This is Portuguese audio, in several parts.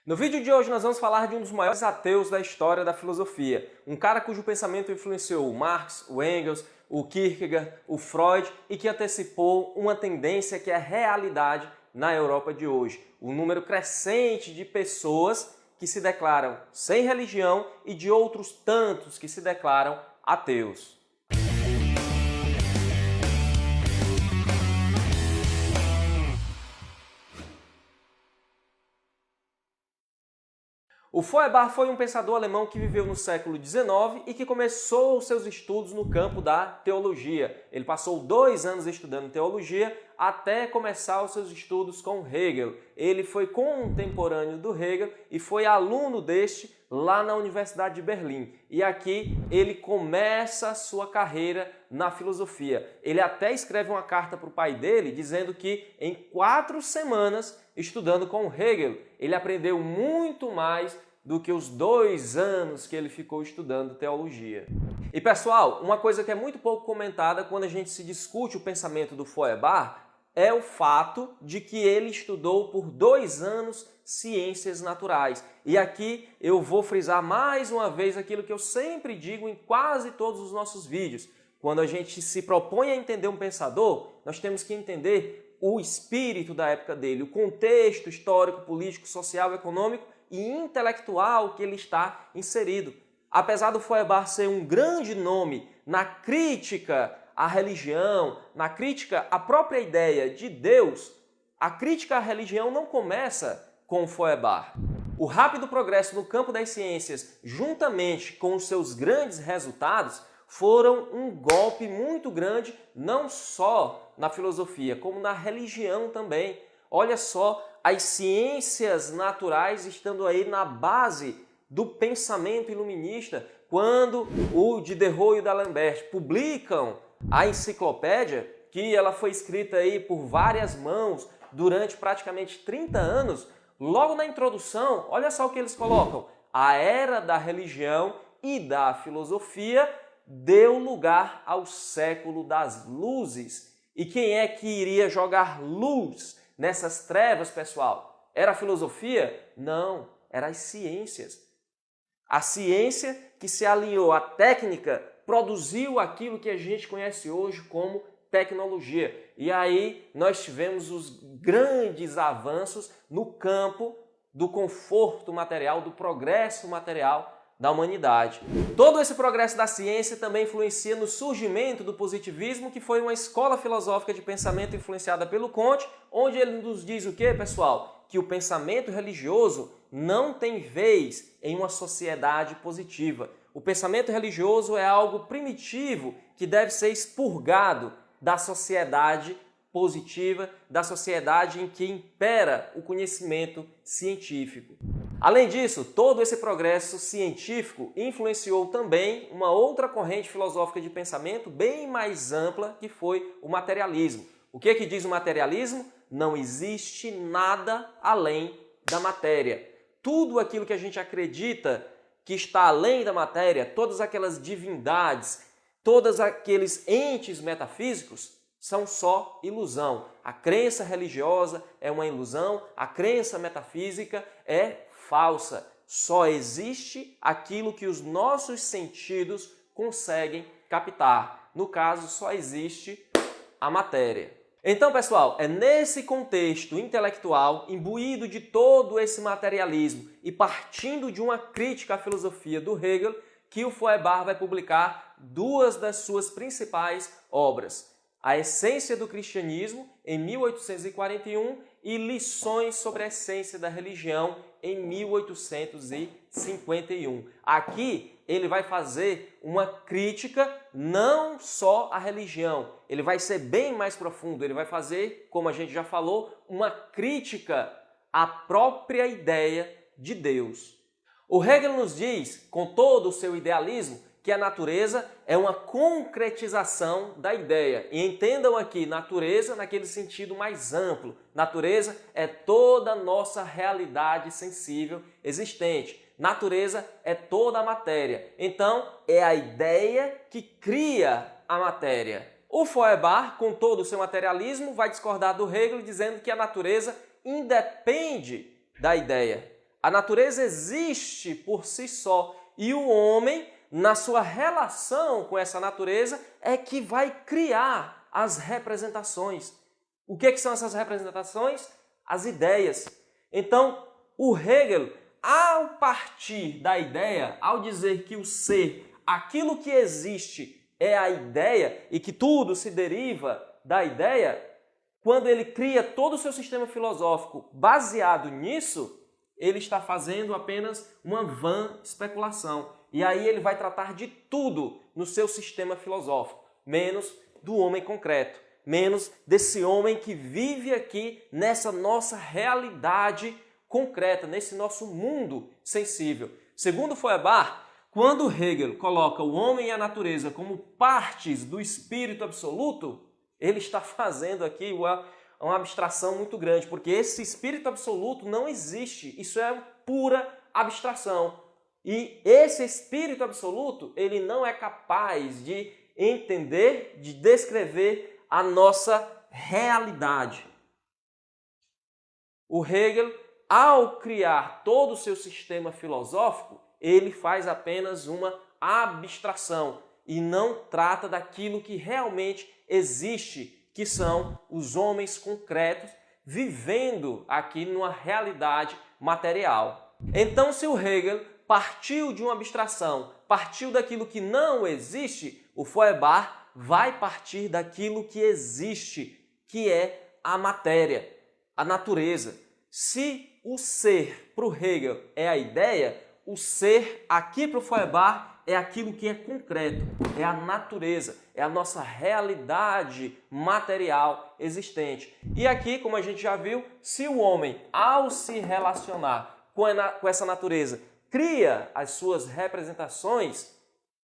No vídeo de hoje nós vamos falar de um dos maiores ateus da história da filosofia, um cara cujo pensamento influenciou o Marx, o Engels, o Kierkegaard, o Freud e que antecipou uma tendência que é realidade na Europa de hoje, o número crescente de pessoas que se declaram sem religião e de outros tantos que se declaram ateus. O Feuerbach foi um pensador alemão que viveu no século XIX e que começou os seus estudos no campo da teologia. Ele passou 2 anos estudando teologia até começar os seus estudos com Hegel. Ele foi contemporâneo do Hegel e foi aluno deste lá na Universidade de Berlim. E aqui ele começa a sua carreira na filosofia. Ele até escreve uma carta para o pai dele dizendo que em 4 semanas, estudando com Hegel, ele aprendeu muito mais do que os 2 anos que ele ficou estudando teologia. E pessoal, uma coisa que é muito pouco comentada quando a gente se discute o pensamento do Feuerbach é o fato de que ele estudou por 2 anos ciências naturais. E aqui eu vou frisar mais uma vez aquilo que eu sempre digo em quase todos os nossos vídeos. Quando a gente se propõe a entender um pensador, nós temos que entender o espírito da época dele, o contexto histórico, político, social, econômico e intelectual que ele está inserido. Apesar do Feuerbach ser um grande nome na crítica à religião, na crítica à própria ideia de Deus, a crítica à religião não começa com o Feuerbach. O rápido progresso no campo das ciências, juntamente com os seus grandes resultados, foram um golpe muito grande, não só na filosofia, como na religião também. Olha só, as ciências naturais estando aí na base do pensamento iluminista, quando o Diderot e o D'Alembert publicam a enciclopédia, que ela foi escrita aí por várias mãos durante praticamente 30 anos, logo na introdução, olha só o que eles colocam: a era da religião e da filosofia deu lugar ao século das luzes. E quem é que iria jogar luz nessas trevas, pessoal? Era a filosofia? Não, eram as ciências. A ciência que se alinhou à técnica produziu aquilo que a gente conhece hoje como tecnologia. E aí nós tivemos os grandes avanços no campo do conforto material, do progresso material da humanidade. Todo esse progresso da ciência também influencia no surgimento do positivismo, que foi uma escola filosófica de pensamento influenciada pelo Comte, onde ele nos diz o quê, pessoal? Que o pensamento religioso não tem vez em uma sociedade positiva. O pensamento religioso é algo primitivo que deve ser expurgado da sociedade positiva, da sociedade em que impera o conhecimento científico. Além disso, todo esse progresso científico influenciou também uma outra corrente filosófica de pensamento bem mais ampla, que foi o materialismo. O que diz o materialismo? Não existe nada além da matéria. Tudo aquilo que a gente acredita que está além da matéria, todas aquelas divindades, todos aqueles entes metafísicos, são só ilusão. A crença religiosa é uma ilusão, a crença metafísica é falsa. Só existe aquilo que os nossos sentidos conseguem captar. No caso, só existe a matéria. Então, pessoal, é nesse contexto intelectual, imbuído de todo esse materialismo e partindo de uma crítica à filosofia do Hegel, que o Feuerbach vai publicar 2 das suas principais obras: A Essência do Cristianismo, em 1841, e Lições sobre a Essência da Religião, em 1851. Aqui ele vai fazer uma crítica não só à religião, ele vai ser bem mais profundo, ele vai fazer, como a gente já falou, uma crítica à própria ideia de Deus. O Hegel nos diz, com todo o seu idealismo, que a natureza é uma concretização da ideia. E entendam aqui, natureza naquele sentido mais amplo. Natureza é toda a nossa realidade sensível existente. Natureza é toda a matéria. Então, é a ideia que cria a matéria. O Feuerbach, com todo o seu materialismo, vai discordar do Hegel dizendo que a natureza independe da ideia. A natureza existe por si só e o homem, na sua relação com essa natureza, é que vai criar as representações. O que são essas representações? As ideias. Então, o Hegel, ao partir da ideia, ao dizer que o ser, aquilo que existe, é a ideia e que tudo se deriva da ideia, quando ele cria todo o seu sistema filosófico baseado nisso, ele está fazendo apenas uma vã especulação. E aí ele vai tratar de tudo no seu sistema filosófico, menos do homem concreto, menos desse homem que vive aqui nessa nossa realidade concreta, nesse nosso mundo sensível. Segundo Feuerbach, quando Hegel coloca o homem e a natureza como partes do espírito absoluto, ele está fazendo aqui uma abstração muito grande, porque esse espírito absoluto não existe, isso é pura abstração. E esse espírito absoluto, ele não é capaz de entender, de descrever a nossa realidade. O Hegel, ao criar todo o seu sistema filosófico, ele faz apenas uma abstração e não trata daquilo que realmente existe, que são os homens concretos vivendo aqui numa realidade material. Então, se o Hegel partiu de uma abstração, partiu daquilo que não existe, o Feuerbach vai partir daquilo que existe, que é a matéria, a natureza. Se o ser para o Hegel é a ideia, o ser aqui para o Feuerbach é aquilo que é concreto, é a natureza, é a nossa realidade material existente. E aqui, como a gente já viu, se o homem, ao se relacionar com essa natureza, cria as suas representações,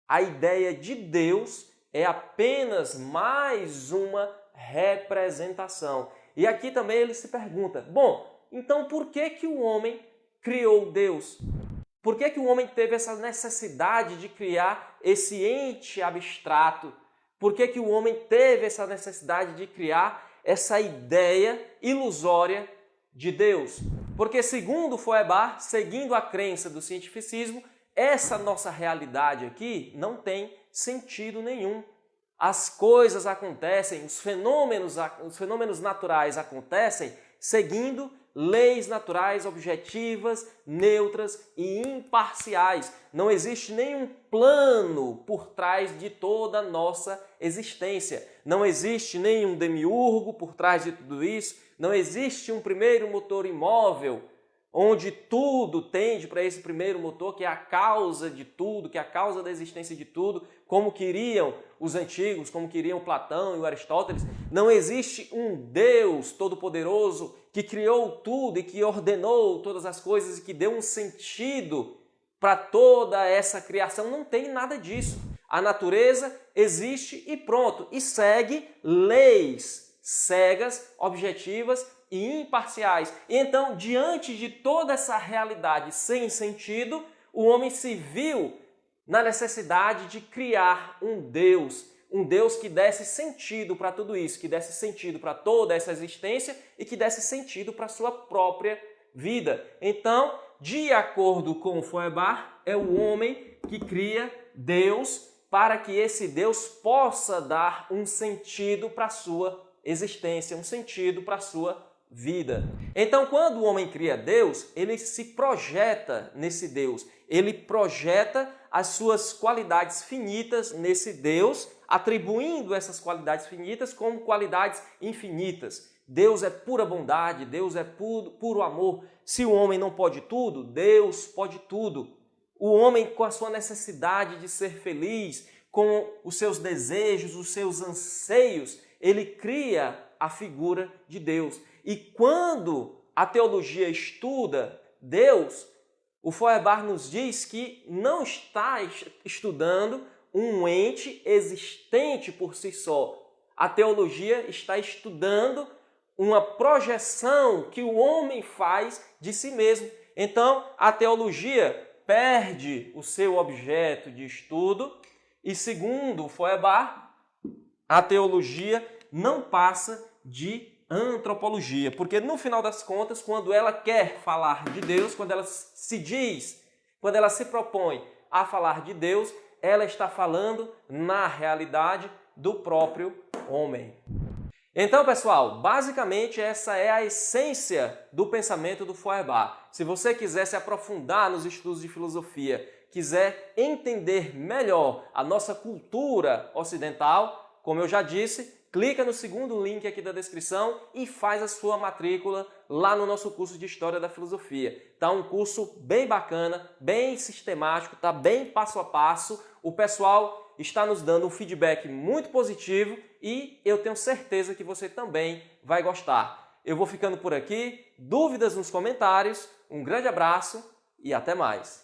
a ideia de Deus é apenas mais uma representação. E aqui também ele se pergunta, bom, então por que o homem criou Deus? Por que o homem teve essa necessidade de criar esse ente abstrato? Por que o homem teve essa necessidade de criar essa ideia ilusória de Deus? Porque, segundo Feuerbach, seguindo a crença do cientificismo, essa nossa realidade aqui não tem sentido nenhum. As coisas acontecem, os fenômenos naturais acontecem seguindo leis naturais objetivas, neutras e imparciais. Não existe nenhum plano por trás de toda a nossa existência. Não existe nenhum demiurgo por trás de tudo isso. Não existe um primeiro motor imóvel onde tudo tende para esse primeiro motor, que é a causa de tudo, que é a causa da existência de tudo, como queriam os antigos, como queriam Platão e o Aristóteles. Não existe um Deus todo-poderoso que criou tudo e que ordenou todas as coisas e que deu um sentido para toda essa criação. Não tem nada disso. A natureza existe e pronto, e segue leis cegas, objetivas e imparciais. E então, diante de toda essa realidade sem sentido, o homem se viu na necessidade de criar um Deus que desse sentido para tudo isso, que desse sentido para toda essa existência e que desse sentido para a sua própria vida. Então, de acordo com Feuerbach, é o homem que cria Deus para que esse Deus possa dar um sentido para a sua existência, um sentido para a sua vida. Então, quando o homem cria Deus, ele se projeta nesse Deus. Ele projeta as suas qualidades finitas nesse Deus, atribuindo essas qualidades finitas como qualidades infinitas. Deus é pura bondade, Deus é puro amor. Se o homem não pode tudo, Deus pode tudo. O homem, com a sua necessidade de ser feliz, com os seus desejos, os seus anseios, ele cria a figura de Deus. E quando a teologia estuda Deus, o Feuerbach nos diz que não está estudando um ente existente por si só. A teologia está estudando uma projeção que o homem faz de si mesmo. Então, a teologia perde o seu objeto de estudo e, segundo Feuerbach, a teologia não passa de antropologia, porque no final das contas, quando ela quer falar de Deus, quando ela se diz, quando ela se propõe a falar de Deus, ela está falando na realidade do próprio homem. Então, pessoal, basicamente essa é a essência do pensamento do Feuerbach. Se você quiser se aprofundar nos estudos de filosofia, quiser entender melhor a nossa cultura ocidental, como eu já disse, clica no segundo link aqui da descrição e faz a sua matrícula lá no nosso curso de História da Filosofia. Tá um curso bem bacana, bem sistemático, tá bem passo a passo. O pessoal está nos dando um feedback muito positivo e eu tenho certeza que você também vai gostar. Eu vou ficando por aqui. Dúvidas nos comentários. Um grande abraço e até mais.